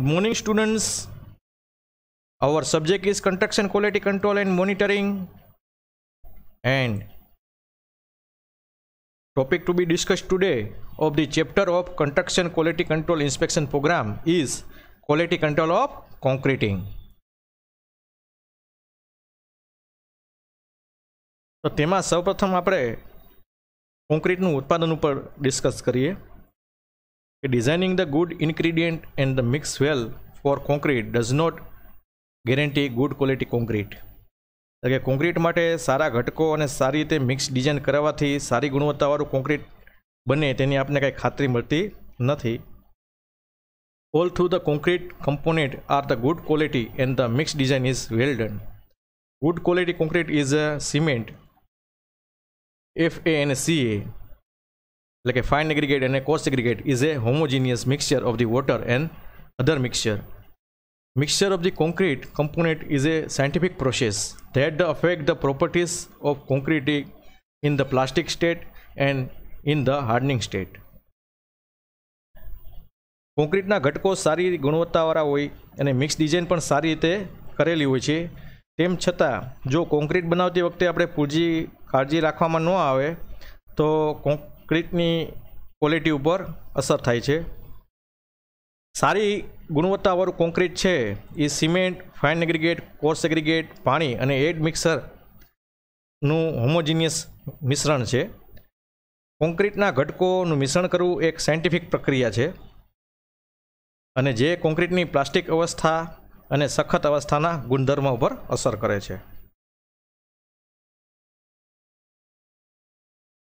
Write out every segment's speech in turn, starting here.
Good morning, students. Our subject is construction quality control and monitoring, and topic to be discussed today of the chapter of construction quality control inspection program is quality control of concreting. तो तेमा सर्वप्रथम आपणे कोंक्रीटનું ઉત્પાદન ઉપર discuss કરીએ કે designing the good ingredient and the mix well for concrete does not guarantee good quality concrete. એટલે કે કોન્ક્રીટ માટે સારા ઘટકો અને સારી રીતે મિક્સ ડિઝાઇન કરાવવાથી સારી ગુણવત્તાવાળું કોન્ક્રીટ બને તેની આપણે કંઈ ખાતરી મળતી નથી. All through the concrete component are the good quality and the mix design is well done. Good quality concrete is a cement, FANCA, like a fine aggregate and a coarse aggregate, is a homogeneous mixture of the water and other mixture. Mixture of the concrete component is a scientific process that affects the properties of concrete in the plastic state and in the hardening state. કોન્ક્રીટના ઘટકો સારી ગુણવત્તાવાળા હોય અને mix design પણ સારી રીતે કરેલી હોય છે. તેમ છતાં જો કોન્ક્રીટ બનાવતી વખતે આપણે પૂરતી કાળજી રાખવામાં ન આવે તો કોન્ક્રીટની ક્વોલિટી ઉપર અસર થાય છે. સારી ગુણવત્તાવાળું કોન્ક્રીટ છે એ cement, fine aggregate, coarse aggregate, પાણી અને એડ મિક્સરનું હોમોજીનિયસ મિશ્રણ છે. કોન્ક્રીટના ઘટકોનું મિશ્રણ કરવું એક સાયન્ટિફિક પ્રક્રિયા છે અને જે કોન્ક્રીટની પ્લાસ્ટિક અવસ્થા અને સખત અવસ્થાના ગુણધર્મો ઉપર અસર કરે છે.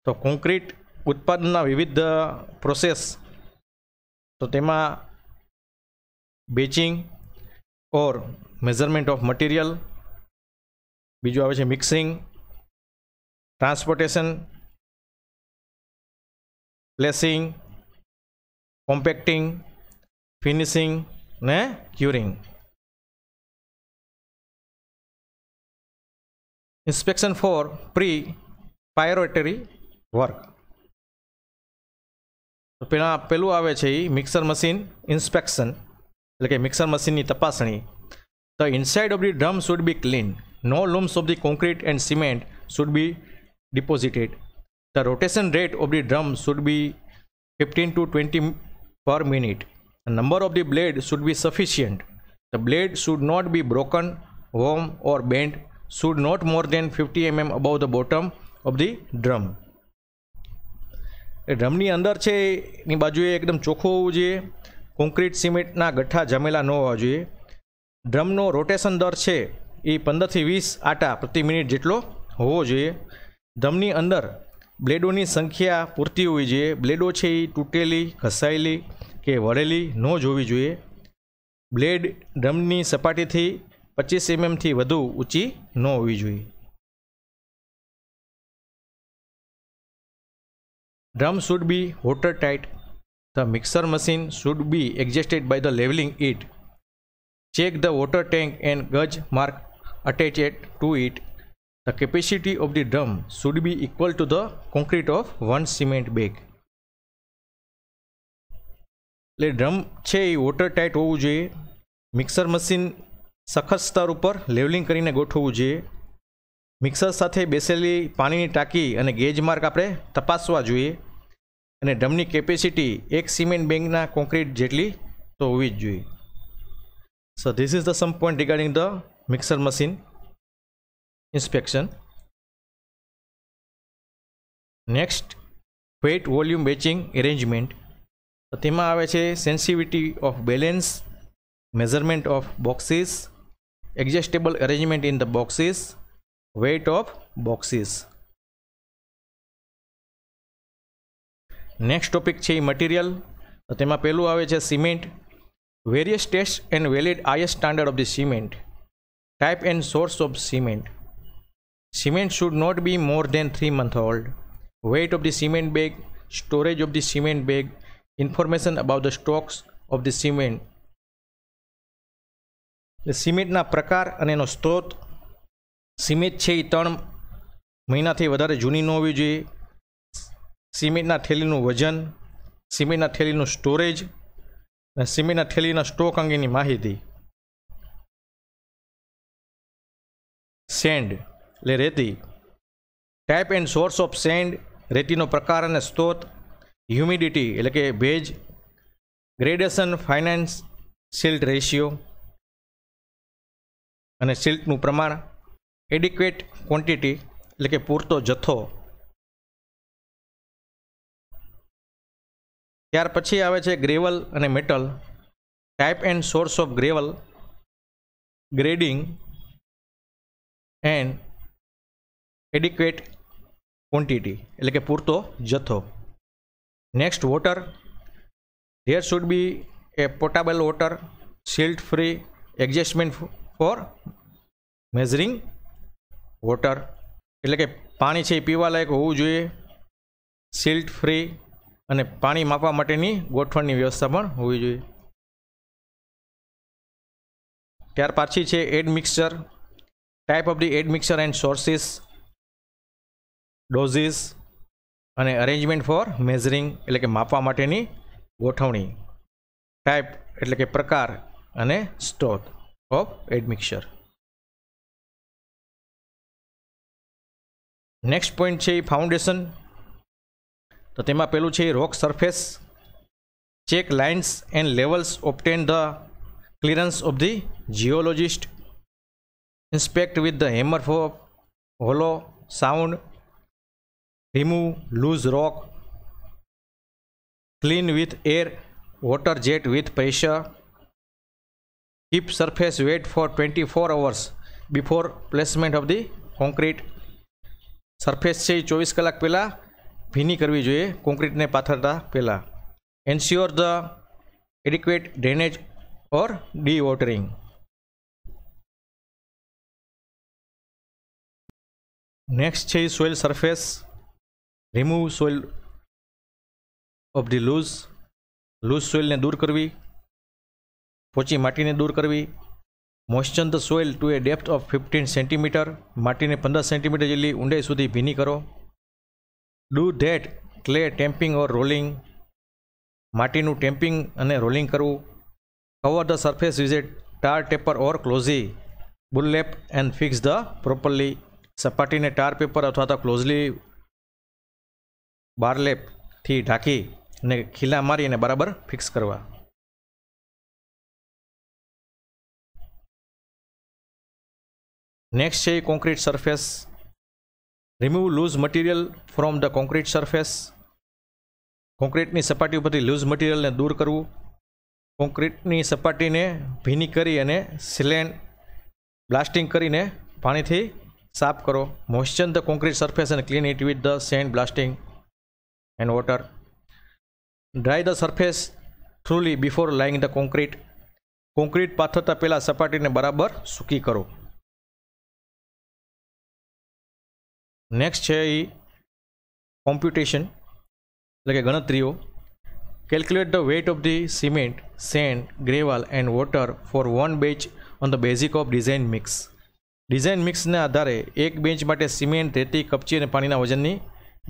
તો કોન્ક્રીટ ઉત્પાદનના વિવિધ પ્રોસેસ, તો તેમાં batching or measurement of material, બીજું આવે છે mixing, transportation, placing, compacting, finishing ને curing. Inspection for preparatory work. તો પેલું આવે છે એ મિક્સર મશીન ઇન્સ્પેક્શન, એટલે કે મિક્સર મશીનની તપાસણી. The inside of the drum should be clean. No lumps of the concrete and cement should be deposited. The rotation rate of the drum should be 15 to 20 per minute. The number of the blade should be sufficient. The blade should not be broken, worn or bent. Should not more than 50 mm above the bottom of the drum. એ ડ્રમની અંદર છે એની બાજુએ એકદમ ચોખ્ખું હોવું જોઈએ. Concrete સિમેન્ટના ગઠ્ઠા જમેલા ન હોવા જોઈએ. ડ્રમનો રોટેશન દર છે એ 15 થી 20 આટા પ્રતિ મિનિટ જેટલો હોવો જોઈએ. ડ્રમની અંદર બ્લેડોની સંખ્યા પૂરતી હોવી જોઈએ. બ્લેડો છે એ તૂટેલી, ઘસાયેલી કે વળેલી ન જોવી જોઈએ. બ્લેડ ડ્રમની સપાટીથી 25 mm થી વધુ ઊંચી ન હોવી જોઈએ. Drum should be watertight. The mixer machine should be adjusted by the leveling it. Check the water tank and gauge mark attached to it. The capacity of the drum should be equal to the concrete of one cement bag. એટલે drum છે એ વોટરટાઇટ હોવું જોઈએ. Mixer machine સખત સ્તર ઉપર levelling કરીને ગોઠવવું જોઈએ. મિક્સર સાથે બેસેલી પાણીની ટાંકી અને ગેજ માર્ક આપણે તપાસવા જોઈએ. અને ડ્રમની કેપેસિટી એક સિમેન્ટ બેગના કોન્ક્રીટ જેટલી તો હોવી જ જોઈએ. So this is the sum point regarding the mixer machine inspection. Next, weight volume batching arrangement. તો તેમાં આવે છે sensitivity of balance, measurement of boxes, adjustable arrangement in the boxes, weight of boxes. Next topic છે material. તો તેમાં પહેલું આવે છે cement. Various tests and valid IS standard of the cement. Type and source of cement. Cement should not be more than 3 months old. Weight of the cement bag, storage of the cement bag, information about the stocks of the cement. સિમેન્ટના પ્રકાર અને એનો સ્ત્રોત. Cement છે એ 3 મહિનાથી વધારે જૂની ન હોવી જોઈએ. સિમેન્ટના થેલીનું વજન, સિમેન્ટના થેલીનું સ્ટોરેજ, અને સિમેન્ટના થેલીના સ્ટોક અંગેની માહિતી. સેન્ડ એટલે રેતી. Type and source of sand, રેતીનો પ્રકાર અને સ્ત્રોત. હ્યુમિડિટી એટલે કે ભેજ. ગ્રેડેશન, ફાઇનાન્સ, સિલ્ટ રેશિયો અને સિલ્ટનું પ્રમાણ. એડિક્વેટ ક્વોન્ટિટી એટલે કે પૂરતો જથ્થો. ત્યાર પછી આવે છે ગ્રેવલ અને metal. Type and source of gravel, grading and adequate quantity એટલે કે પૂરતો જથ્થો. Next water. There should be a potable water, silt free, adjustment for measuring water એટલે કે પાણી છે એ પીવાલાયક હોવું જોઈએ, સિલ્ટ ફ્રી અને પાણી માપવા માટેની ગોઠવણની વ્યવસ્થા પણ હોવી જોઈએ. ત્યાર પાછી છે admixture. Type of the admixture and sources, doses અને અરેન્જમેન્ટ ફોર મેઝરિંગ એટલે કે માપવા માટેની ગોઠવણી. ટાઈપ એટલે કે પ્રકાર અને સ્ત્રોત of admixture. Next point છે એ ફાઉન્ડેશન. તો તેમાં પેલું છે rock surface. Check lines and levels, obtain the clearance of the geologist. Inspect with the hammer for hollow sound. Remove loose rock. Clean with air, water jet with pressure. Keep surface wet for 24 hours before placement of the concrete. Surface છે એ 24 કલાક પહેલાં ભીની કરવી જોઈએ કોન્ક્રીટને પાથરતા પહેલાં. Ensure the adequate drainage or dewatering. Next છે soil surface. Remove soil of the loose સોઇલને દૂર કરવી, પોચી માટીને દૂર કરવી. Moisture the soil to a depth of 15 centimetre, માટીને 15 સેન્ટીમીટર જેટલી ઊંડાઈ સુધી ભીની કરો. Do that clay tamping or rolling, માટીનું ટેમ્પિંગ અને રોલિંગ કરવું. Cover the surface with a tar paper or closely burlap and fix the properly. સપાટીને ટાર પેપર અથવા તો ક્લોઝલી બારલેપથી ઢાંકી અને ખીલા મારી અને બરાબર ફિક્સ કરવા. નેક્સ્ટ છે concrete surface. Remove loose material from the concrete surface. કોન્ક્રીટની સપાટી ઉપરથી લૂઝ મટીરિયલને દૂર કરવું. કોન્ક્રીટની સપાટીને ભીની કરી અને સિલેન્ડ બ્લાસ્ટિંગ કરીને પાણીથી સાફ કરો. Moisture the concrete surface and clean it with the sand blasting and water. Dry the surface thoroughly before laying the concrete. Concrete પાથરતા પહેલાં સપાટીને બરાબર સૂકી કરો. નેક્સ્ટ છે એ કોમ્પ્યુટેશન એટલે કે ગણતરીઓ. Calculate the weight of the cement, sand, gravel and water for one batch on the basic of design mix. Design મિક્સના આધારે એક બેન્ચ માટે સિમેન્ટ, રેતી, કપચી અને પાણીના વજનની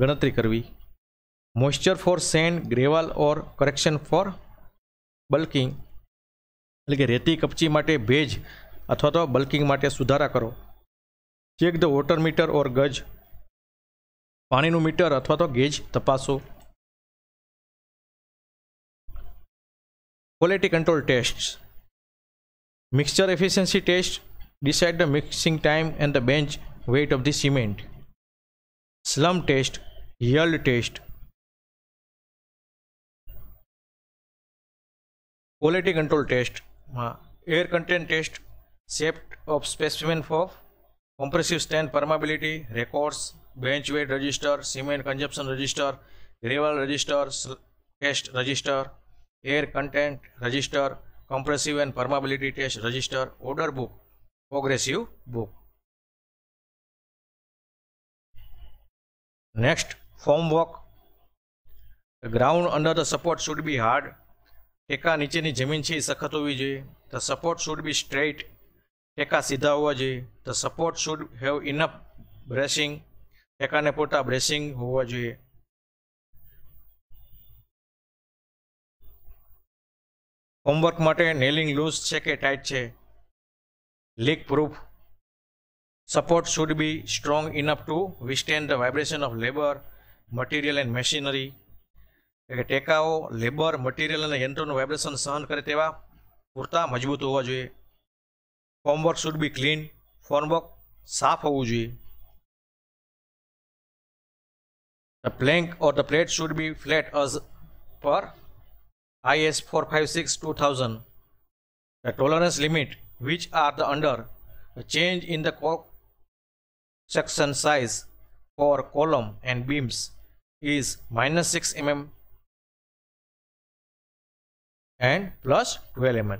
ગણતરી કરવી. મોઇસ્ચર ફોર સેન્ડ, ગ્રેવલ ઓર કરેક્શન ફોર બલ્કિંગ એટલે કે રેતી, કપચી માટે ભેજ અથવા તો બલ્કિંગ માટે સુધારા કરો. Check the water meter or gauge, પાણીનું મીટર અથવા તો ગેજ તપાસો. Quality control test. Mixture efficiency test. Decide the mixing time and the bench weight of the cement. Slump test, yield test. Quality control ટેસ્ટમાં air content test, set of specimen for compressive strength permeability, records, bench weight register, cement consumption register, gravel register, test register, air content register, compressive and permeability test register, order book, progressive book. Next formwork. Ground under the support should be hard. ટેકા નીચેની જમીન છે એ સખત હોવી જોઈએ. The support should be straight. ટેકા સીધા હોવા જોઈએ. The support should have enough bracing. ટેકાને પૂરતા બ્રેસિંગ હોવા જોઈએ. હોમવર્ક માટે નેલિંગ લૂઝ છે કે ટાઈટ છે, leak proof, support should be strong enough to withstand the vibration of labour, material and machinery, એટલે ટેકાઓ લેબર, મટીરિયલ અને યંત્રોનું વાઇબ્રેશન સહન કરે તેવા પૂરતા મજબૂત હોવા જોઈએ. ફોર્મવર્ક શુડ બી ક્લીન, ફોર્મવર્ક સાફ હોવું જોઈએ. The plank or the plate should be flat as per IS 456-2000. The tolerance limit which are the under a change in the section size for column and beams is -6 mm and +12 mm.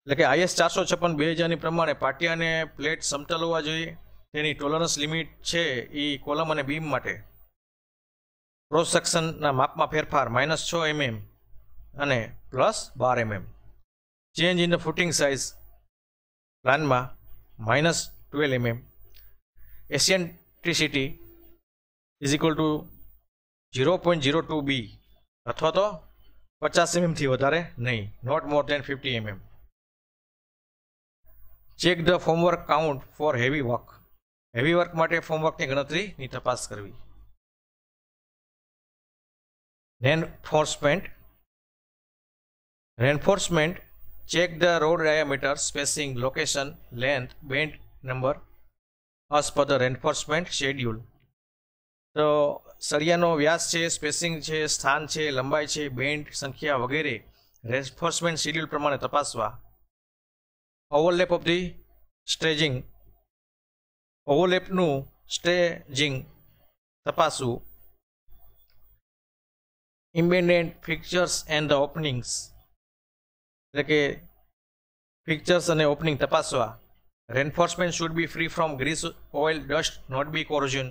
એટલે કે IS 456-2000 પ્રમાણે પાટિયા અને plate સમતલ હોવા જોઈએ. તેની tolerance limit છે એ કોલમ અને બીમ માટે ક્રોસ સેક્શનના માપમાં ફેરફાર -6 mm અને +12 mm. Change in the footing size પ્લાનમાં -12 mm. Eccentricity is equal to 0.02 b અથવા તો 50 mm થી વધારે નહીં, not more than 50 mm. Check the formwork count for heavy work. Heavy work માટે ફોર્મવર્કની ગણતરીની તપાસ કરવી. Reinforcement, check the road diameter, spacing, location, length, bend number as per the reinforcement schedule. તો સળિયાનો વ્યાસ છે, સ્પેસિંગ છે, સ્થાન છે, લંબાઈ છે, બેન્ડ સંખ્યા વગેરે રેન્ફોર્સમેન્ટ શેડ્યુલ પ્રમાણે તપાસવા. ઓવરલેપ ઓફ ધી સ્ટ્રેજિંગ, ઓવરલેપનું સ્ટ્રેજિંગ તપાસવું. Embedded fixtures and the openings, એટલે કે ફિક્ચર્સ અને ઓપનિંગ તપાસવા. Reinforcement should be free from grease, oil, dust, not be corrosion.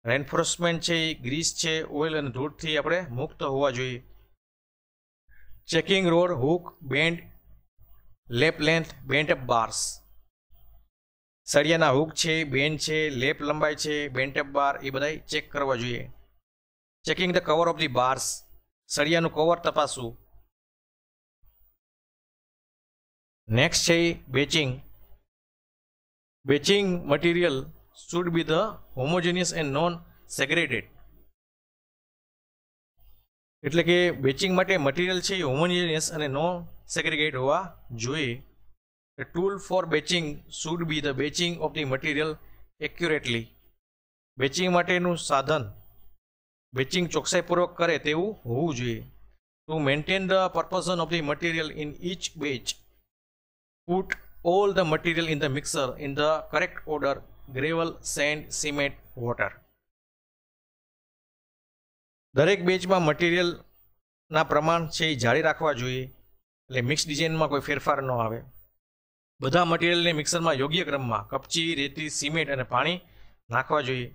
Reinforcement છે એ ગ્રીસ છે, ઓઇલ અને ધૂળથી આપણે મુક્ત હોવા જોઈએ. Checking rod, hook, bend, lap length, bent up bars. સળિયાના હુક છે, બેન્ડ છે, લેપ લંબાઈ છે, બેન્ટ અપ બાર એ બધા ચેક કરવા જોઈએ. Checking the cover of the bars, સળિયાનું કવર તપાસવું. નેક્સ્ટ છે batching. Batching material should be the homogeneous and non segregated. એટલે કે બેચિંગ માટે મટીરિયલ છે એ હોમોજેનિયસ અને નોન સેગ્રેગેટ હોવા જોઈએ. The tool for batching should be the batching of the material accurately. Batching માટેનું સાધન બેચિંગ ચોકસાઈપૂર્વક કરે તેવું હોવું જોઈએ. To maintain the proportion of the material in each batch, put all the material in the mixer in the correct order: gravel, sand, cement, water. દરેક બેચમાં મટીરિયલના પ્રમાણ છે એ જાળી રાખવા જોઈએ, એટલે મિક્સ ડિઝાઇનમાં કોઈ ફેરફાર ન આવે. બધા મટીરિયલને મિક્સરમાં યોગ્ય ક્રમમાં કપચી, રેતી, સિમેન્ટ અને પાણી નાખવા જોઈએ.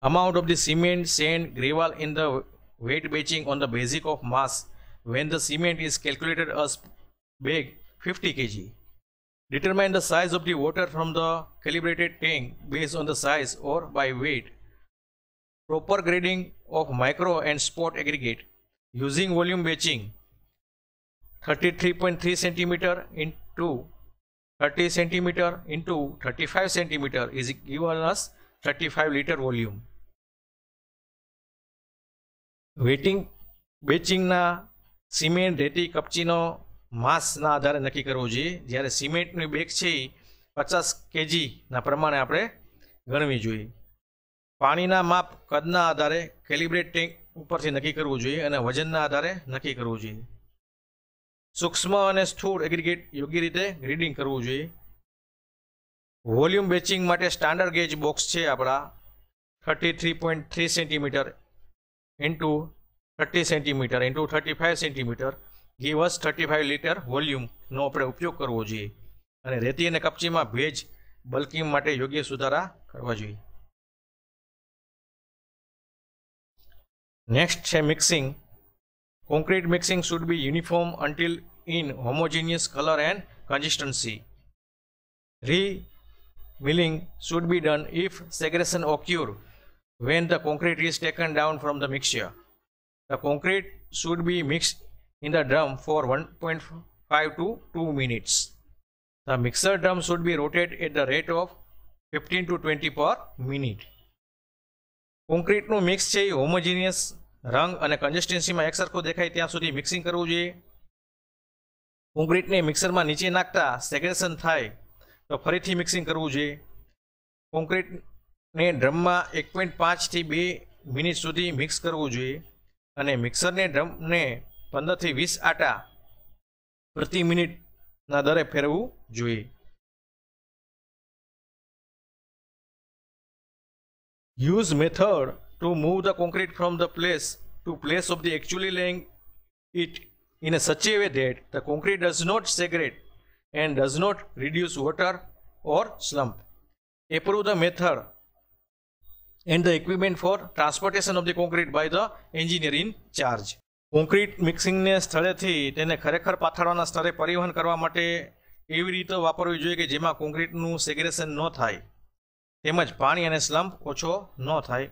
Amount of the cement, sand, gravel in the weight batching on the basis of mass when the cement is calculated as bag 50 kg. Determine the size of the water from the calibrated tank based on the size or by weight. Proper grading of micro and spot aggregate using volume batching. 33.3 cm into 30 cm into 35 cm is given as 35 liter volume. બેચિંગના cement, રેતી, કપચીનો માસના આધારે નક્કી કરવો જોઈએ. જ્યારે સિમેન્ટની bag છે એ 50 kgના પ્રમાણે આપણે ગણવી જોઈએ. પાણીના માપ કદના આધારે કેલિબ્રેટ ટેન્ક ઉપરથી નક્કી કરવું જોઈએ અને વજનના આધારે નક્કી કરવું જોઈએ. સૂક્ષ્મ અને સ્થૂળ એગ્રીગેટ યોગ્ય રીતે ગ્રેડિંગ કરવું જોઈએ. વોલ્યુમ બેચિંગ માટે સ્ટાન્ડર્ડ ગેજ બોક્સ છે આપણા 33.3 cm into 30 cm into 35 cm give us 35 liter વોલ્યુમનો આપણે ઉપયોગ કરવો જોઈએ. અને રેતી અને કપચીમાં ભેજ બલ્કિંગ માટે યોગ્ય સુધારા કરવા જોઈએ. નેક્સ્ટ છે mixing. Concrete mixing should be uniform until in homogeneous color and consistency. Re-milling should be done if segregation occur when the concrete is taken down from the mixture. The concrete should be mixed in the drum for 1.5 to 2 minutes. The mixer drum should be rotated at the rate of 15 to 20 per minute. કોન્ક્રીટનું mix છે એ homogeneous રંગ અને કન્સિસ્ટન્સીમાં એકસરખો દેખાય ત્યાં સુધી mixing કરવું જોઈએ. કોન્ક્રીટને મિક્સરમાં નીચે નાખતા સેગ્રેશન થાય તો ફરીથી મિક્સિંગ કરવું જોઈએ. કોન્ક્રીટને ડ્રમમાં 1.5 થી 2 મિનિટ સુધી મિક્સ કરવું જોઈએ અને મિક્સરને ડ્રમને 15 થી 20 આટા પ્રતિ મિનિટના દરે ફેરવવું જોઈએ. Use method to move the concrete from the place to place of the actually laying it in a such a way that the concrete does not segregate and does not reduce water or slump. Approve the method and the equipment for transportation of the concrete by the engineer in charge. Concrete મિક્સિંગને સ્થળેથી તેને ખરેખર પાથરવાના સ્તરે પરિવહન કરવા માટે એવી રીતે વાપરવી જોઈએ કે જેમાં કોન્ક્રીટનું સેગ્રેશન ન થાય તેમજ પાણી અને સ્લમ્પ ઓછો ન થાય.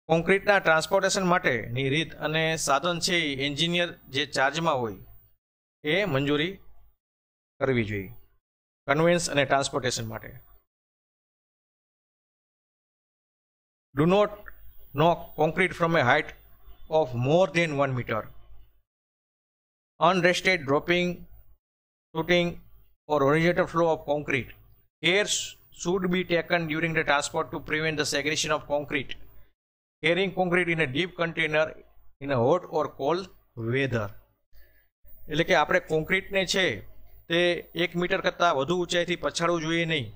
કોન્ક્રીટના ટ્રાન્સપોર્ટેશન માટેની રીત અને સાધન છે એ એન્જિનિયર જે ચાર્જમાં હોય એ મંજૂરી કરવી જોઈએ કન્વેન્સ અને ટ્રાન્સપોર્ટેશન માટે. Do not knock concrete from a height of more than 1 meter. Unrested dropping, shooting or horizontal flow of concrete. Care should be taken during the transport to prevent the segregation of concrete. Carrying concrete in a deep container in a hot or cold weather. એટલે કે આપણે કોન્ક્રીટને છે તે 1 metre કરતાં વધુ ઊંચાઈથી પછાડવું જોઈએ નહીં.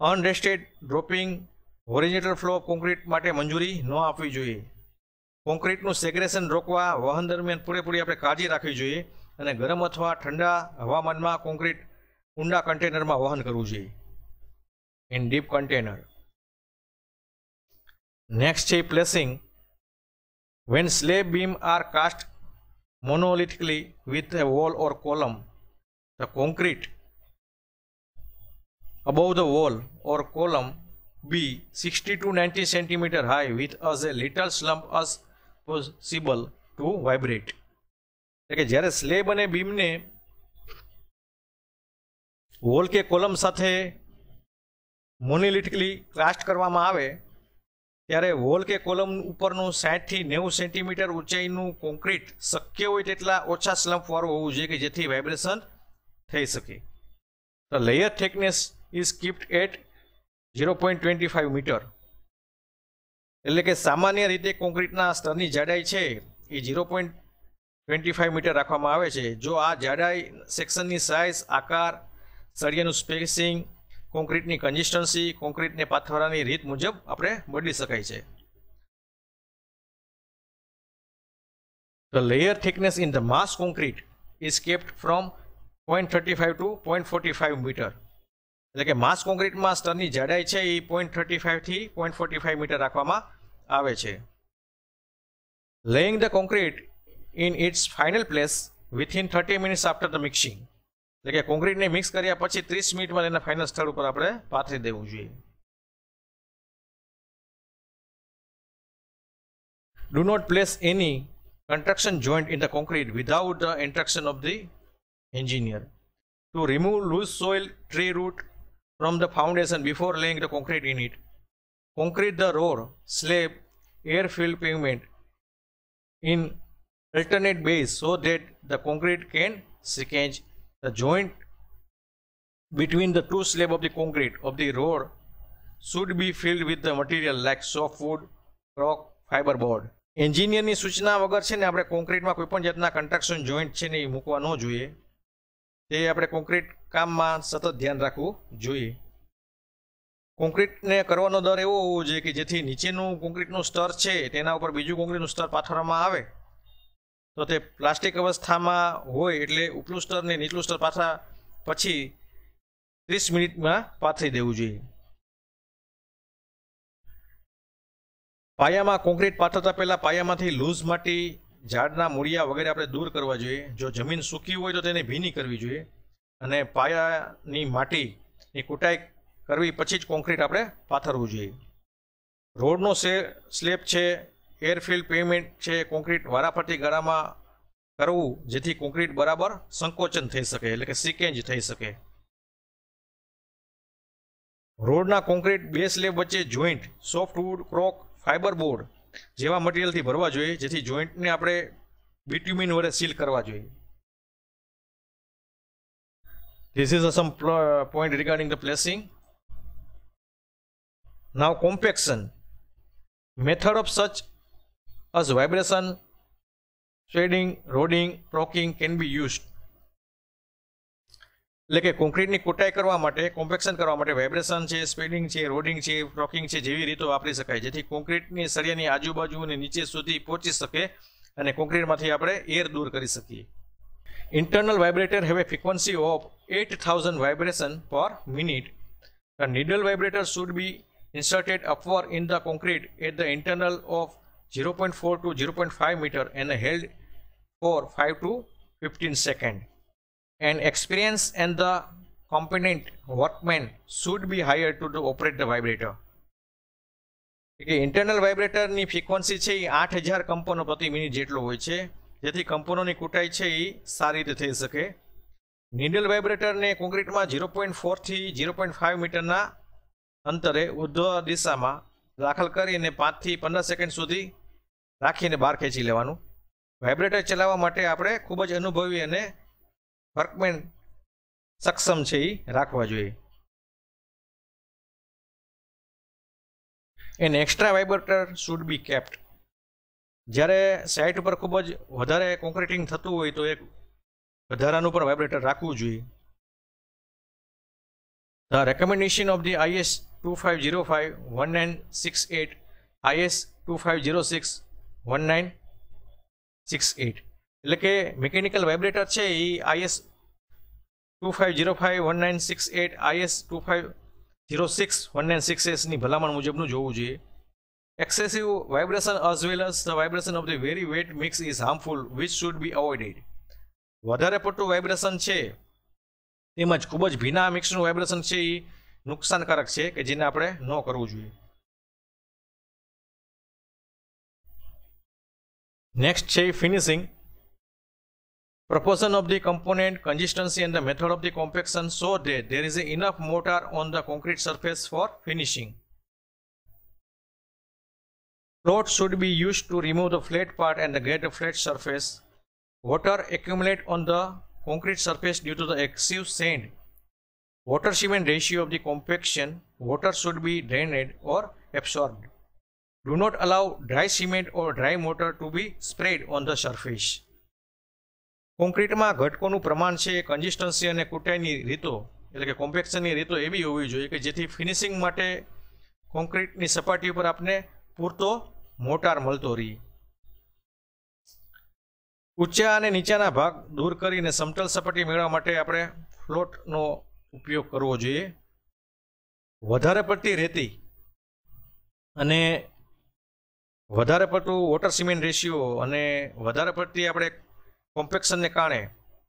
Unarrested dropping, horizontal flow of concrete માટે મંજૂરી ન આપવી જોઈએ. કોન્ક્રીટનું સેગ્રેશન રોકવા વહન દરમિયાન પૂરેપૂરી આપણે કાળજી રાખવી જોઈએ અને ગરમ અથવા ઠંડા હવામાનમાં કોન્ક્રીટ ઊંડા કન્ટેનરમાં વહન કરવું જોઈએ ઇન ડીપ કન્ટેનર. નેક્સ્ટ છે placing. When slab beam are cast monolithically with a wall or column, the concrete above the wall or column be 60 to 90 cm high with as a little slump as possible to vibrate. એટલે કે જ્યારે slab અને બીમને wall કે column સાથે મોનોલિથિકલી cast કરવામાં આવે ત્યારે wall કે કોલમ ઉપરનું 60 થી 90 સેન્ટીમીટર ઊંચાઈનું કોન્ક્રીટ શક્ય હોય તેટલા ઓછા સ્લમ્પવાળું હોવું જોઈએ કે જેથી વાઇબ્રેશન થઈ શકે. The layer thickness is kept at 0.25 metre. એટલે કે સામાન્ય રીતે કોન્ક્રીટના સ્તરની જાડાઈ છે એ 0.25 મીટર રાખવામાં આવે છે. જો આ જાડાઈ સેક્શનની સાઇઝ, આકાર, સળિયાનું સ્પેસિંગ, કોન્ક્રીટની કન્સિસ્ટન્સી, કોન્ક્રીટને પાથરવાની રીત મુજબ આપણે બદલી શકાય છે. The layer thickness in the mass concrete is kept from 0.35 to 0.45 metre. એટલે કે માસ કોન્ક્રીટમાં સ્તરની જાડાઈ છે એ 0.35 થી 0.45 મીટર રાખવામાં આવે છે. Laying the concrete in its final place within 30 minutes after the mixing. એટલે કે કોન્ક્રીટને મિક્સ કર્યા પછી 30 મિનિટમાં એના ફાઇનલ સ્થળ ઉપર આપણે પાથરી દેવું જોઈએ. Do not place any construction joint in the concrete without the instruction of the engineer. To remove loose soil, tree root from the foundation before laying the concrete in it. Concrete the road, slab, air-filled pavement in alternate bays so that the concrete can exchange. The joint between the two slabs of the concrete of the road should be filled with the material like softwood, rock, fiberboard. એન્જિનિયરની સૂચના વગર છે ને આપણે કોન્ક્રીટમાં કોઈ પણ જાતના construction joint છે ને એ મૂકવા ન જોઈએ. તે આપણે કોન્ક્રીટ કામમાં સતત ધ્યાન રાખવું જોઈએ. કોન્ક્રીટને કરવાનો દર એવો હોવો જોઈએ કે જેથી નીચેનું કોન્ક્રીટનું સ્તર છે તેના ઉપર બીજું કોન્ક્રીટનું સ્તર પાથરવામાં આવે તો તે પ્લાસ્ટિક અવસ્થામાં હોય એટલે ઉપલું સ્તર ને નીચલું સ્તર પાથરા પછી 30 મિનિટમાં પાથરી દેવું જોઈએ. પાયામાં કોન્ક્રીટ પાથરતા પહેલાં પાયામાંથી લૂઝ માટી, ઝાડના મૂળિયા વગેરે આપણે દૂર કરવા જોઈએ. જો જમીન સૂકી હોય તો તેને ભીની કરવી જોઈએ અને પાયાની માટીની કૂટાઈ કરવી પછી જ કોન્ક્રીટ આપણે પાથરવું જોઈએ. રોડનો સ્લેબ છે, એરફિલ્ડ પેવમેન્ટ છે, કોન્ક્રીટ વારાફરતી ગાળામાં કરવું જેથી કોન્ક્રીટ બરાબર સંકોચન થઈ શકે, એટલે કે સિકેન્જ થઈ શકે. રોડના કોન્ક્રીટ બે સ્લેબ વચ્ચે જોઈન્ટ સોફ્ટવુડ, ક્રોક, ફાઇબર બોર્ડ જેવા મટીરિયલથી ભરવા જોઈએ જેથી જોઈન્ટને આપણે બિટ્યુમિન વડે સીલ કરવા જોઈએ. This is some point regarding the placing. Now compaction. Method of such as vibration, shading, rodding, crocking can be used. એટલે કે કોન્ક્રીટની કુટાઈ કરવા માટે, કોમ્પેક્શન કરવા માટે વાઇબ્રેશન છે, સ્પેડિંગ છે, રોડિંગ છે, ક્રોકિંગ છે જેવી રીતો વાપરી શકાય જેથી કોન્ક્રીટની સળિયાની આજુબાજુ અને નીચે સુધી પહોંચી શકે અને કોન્ક્રીટમાંથી આપણે એર દૂર કરી શકીએ. Internal vibrator have a frequency of 8000 vibration per minute. The needle vibrator should be inserted upward in the concrete at the interval of 0.4 to 0.5 meter and held for 5 to 15 seconds. And experience and the competent workman should be hired to operate the vibrator. Internal વાઇબ્રેટરની frequency છે એ 8000 કંપનો પ્રતિ minute જેટલો હોય છે જેથી કંપનોની કુટાઈ છે એ સારી રીતે થઈ શકે. નીડલ વાઇબ્રેટરને કોન્ક્રીટમાં 0.4 થી 0.5 મીટરના અંતરે ઉર્ધ્વ દિશામાં દાખલ કરીને 5 થી 15 સેકન્ડ સુધી રાખીને બહાર ખેંચી લેવાનું. વાઇબ્રેટર ચલાવવા માટે આપણે ખૂબ જ અનુભવી અને વર્કમેન સક્ષમ છે એ રાખવા જોઈએ. N extra vibrator should be kept. જ્યારે સાઇટ ઉપર ખૂબ જ વધારે કોન્ક્રીટિંગ થતું હોય તો એક વધારાનું પણ વાઇબ્રેટર રાખવું જોઈએ. The recommendation of the IS 2505-1968, IS 2506-1968 એટલે કે મિકેનિકલ વાઇબ્રેટર છે એ IS 2505-1968, IS 2506-1968 ની ભલામણ મુજબનું જોવું જોઈએ. Excessive vibration as well as the vibration of the very wet mix is harmful, which should be avoided. વધારે પડતું વાઇબ્રેશન છે તેમજ ખૂબ જ ભીના મિક્સનું વાઇબ્રેશન છે એ નુકસાનકારક છે કે જેને આપણે ન કરવું જોઈએ. નેક્સ્ટ છે finishing. Proportion of the component, consistency and the method of the compaction so that there is enough mortar on the concrete surface for finishing. Float should be used to remove the flat part and get a flat surface. Water accumulate on the concrete surface due to the excessive sand. Water cement ratio of the compaction. Water should be drained or absorbed. Do not allow dry cement or dry mortar to be sprayed on the surface. કોન્ક્રીટમાં ઘટકોનું પ્રમાણ છે, consistency અને કુટાઈની રીતો એટલે કે કોમ્પેક્શનની રીતો એવી હોવી જોઈએ કે જેથી ફિનિશિંગ માટે કોન્ક્રીટની સપાટી ઉપર આપને પૂરતો મોટાર મળતો રહે. ઊંચા અને નીચાના ભાગ દૂર કરીને સમતલ સપાટી મેળવવા માટે આપણે ફ્લોટનો ઉપયોગ કરવો જોઈએ. વધારે પડતી રેતી અને વધારે પડતું વોટર સિમેન્ટ રેશિયો અને વધારે પડતી આપણે કોમ્પેક્શનને કારણે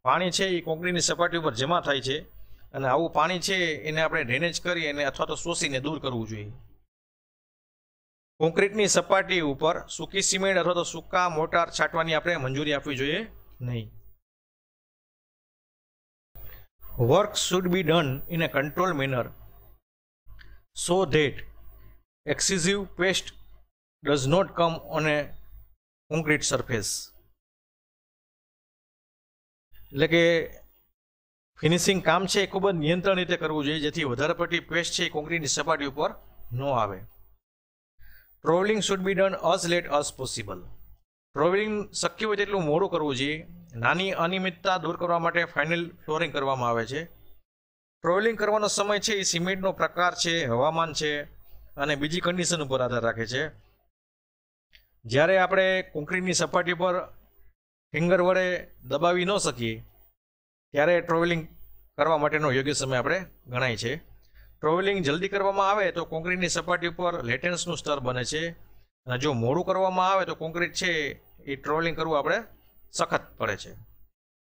પાણી છે એ કોન્ક્રીટની સપાટી ઉપર જમા થાય છે અને આવું પાણી છે એને આપણે ડ્રેનેજ કરી અને અથવા તો શોષીને દૂર કરવું જોઈએ. કોન્ક્રીટની સપાટી ઉપર સૂકી સિમેન્ટ અથવા તો સૂકા મોટાર છાંટવાની આપણે મંજૂરી આપવી જોઈએ નહીં. Work should be done in a control manner so that excessive paste does not come on a concrete surface. એટલે કે ફિનિશિંગ કામ છે એ ખૂબ જ નિયંત્રણ રીતે કરવું જોઈએ જેથી વધારે પડતી પેસ્ટ છે એ કોન્ક્રીટની સપાટી ઉપર ન આવે. Trowelling should be done as late as possible. Trowelling શક્ય હોય તેટલું મોડું કરવું જોઈએ. નાની અનિયમિતતા દૂર કરવા માટે ફાઇનલ ફ્લોરિંગ કરવામાં આવે છે. ટ્રોવલિંગ કરવાનો સમય છે એ સિમેન્ટનો પ્રકાર છે, હવામાન છે અને બીજી કન્ડિશન ઉપર આધાર રાખે છે. જ્યારે આપણે કોન્ક્રીટની સપાટી પર ફિંગર વડે દબાવી ન શકીએ ત્યારે ટ્રોવલિંગ કરવા માટેનો યોગ્ય સમય આપણે ગણાય છે. ટ્રોવલિંગ જલ્દી કરવામાં આવે તો કોન્ક્રીટની સપાટી ઉપર લેટેન્સનું સ્તર બને છે અને જો મોડું કરવામાં આવે તો કોન્ક્રીટ છે એ ટ્રોવલિંગ કરવું આપણે સખત પડે છે.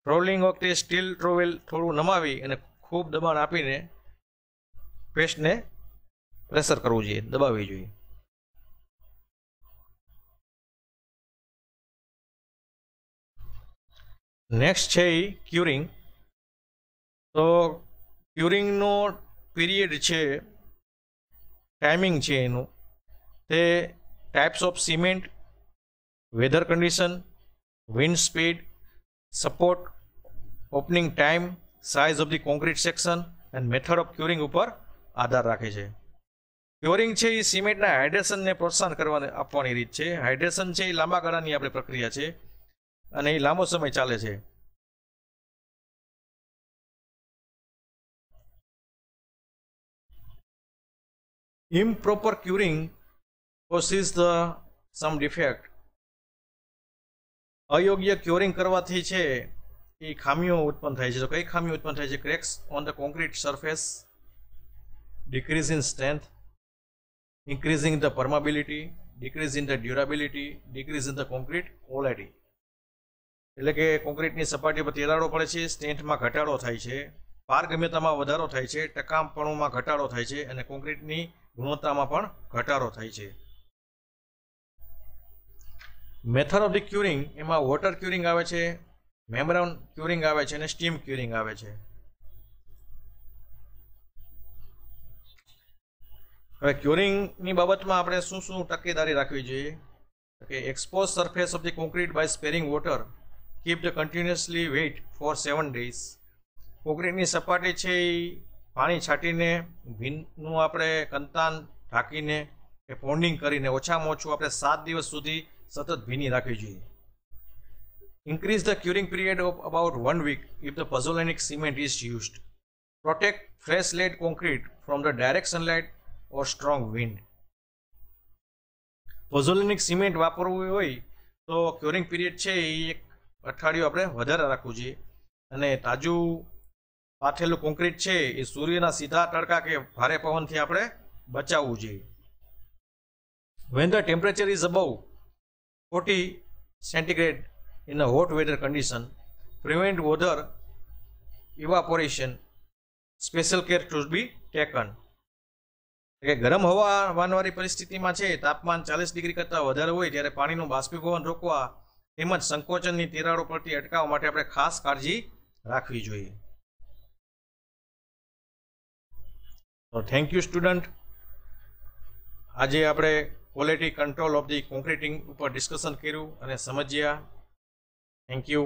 ટ્રોવલિંગ વખતે સ્ટીલ ટ્રોવેલ થોડું નમાવી અને ખૂબ દબાણ આપીને પેસ્ટને પ્રેશર કરવું જોઈએ, દબાવવી જોઈએ. નેક્સ્ટ છે એ ક્યુરિંગ. તો ક્યુરિંગનો પીરિયડ છે, ટાઈમિંગ છે એનું, તે types of cement, weather condition, wind speed, support, opening time, size of the concrete section and method of curing ઉપર આધાર રાખે છે. ક્યોરિંગ છે એ સિમેન્ટના હાઇડ્રેશનને પ્રોત્સાહન આપવાની રીત છે. હાઇડ્રેશન છે એ લાંબા ગાળાની આપણે પ્રક્રિયા છે અને એ લાંબો સમય ચાલે છે. ઇમ્પ્રોપર ક્યુરિંગ કોઝિસ સમ ડિફેક્ટ. અયોગ્ય ક્યોરિંગ કરવાથી છે એ ખામીઓ ઉત્પન્ન થાય છે. તો કઈ ખામીઓ ઉત્પન્ન થાય છે? Cracks on the concrete surface, decrease in strength, increasing the permeability, decrease in the durability, decrease in the concrete quality. એટલે કે કોન્ક્રીટની સપાટી પર તિરાડો પડે છે, સ્ટ્રેન્થમાં ઘટાડો થાય છે, પારગમ્યતામાં વધારો થાય છે, ટકામપણુમાં ઘટાડો થાય છે અને કોન્ક્રીટની ગુણવત્તામાં પણ ઘટાડો થાય છે. મેથડ ઓફ ધી ક્યુરિંગ, એમાં વોટર ક્યુરિંગ આવે છે, મેમ્બ્રેન ક્યુરિંગ આવે છે અને સ્ટીમ ક્યુરિંગ આવે છે. હવે ક્યુરિંગની બાબતમાં આપણે શું શું તકેદારી રાખવી જોઈએ? કે expose surface of the concrete by spraying water, keep the continuously wet for 7 days. કોન્ક્રીટની સપાટી છે એ પાણી છાંટીને, ભીનનું આપણે કંતાન ઢાંકીને કે પોન્ડિંગ કરીને ઓછામાં ઓછું આપણે 7 દિવસ સુધી સતત ભીની રાખવી જોઈએ. Increase the curing period of about 1 week ઇફ ધ pozzolanic cement is used. Protect fresh laid concrete from the direct sunlight or strong wind. Pozzolanic cement વાપરવું હોય તો ક્યોરિંગ પીરિયડ છે એ 1 અઠવાડિયું આપણે વધારે રાખવું જોઈએ અને તાજું પાથેલું કોન્ક્રીટ છે એ સૂર્યના સીધા તડકા કે ભારે પવનથી આપણે બચાવવું જોઈએ. When the temperature is above 40 centigrade in a hot weather condition, prevent water evaporation. Special care should be taken. કે ગરમ હવામાનવાળી પરિસ્થિતિમાં છે, તાપમાન 40 ડિગ્રી કરતાં વધારે હોય ત્યારે પાણીનું બાષ્પીભવન રોકવા તેમજ સંકોચનની તિરાડો પરથી અટકાવવા માટે આપણે ખાસ કાળજી રાખવી જોઈએ. તો થેન્ક યુ સ્ટુડન્ટ. આજે આપણે quality control of the concreting ઉપર ડિસ્કશન કર્યું અને સમજ્યા. Thank you.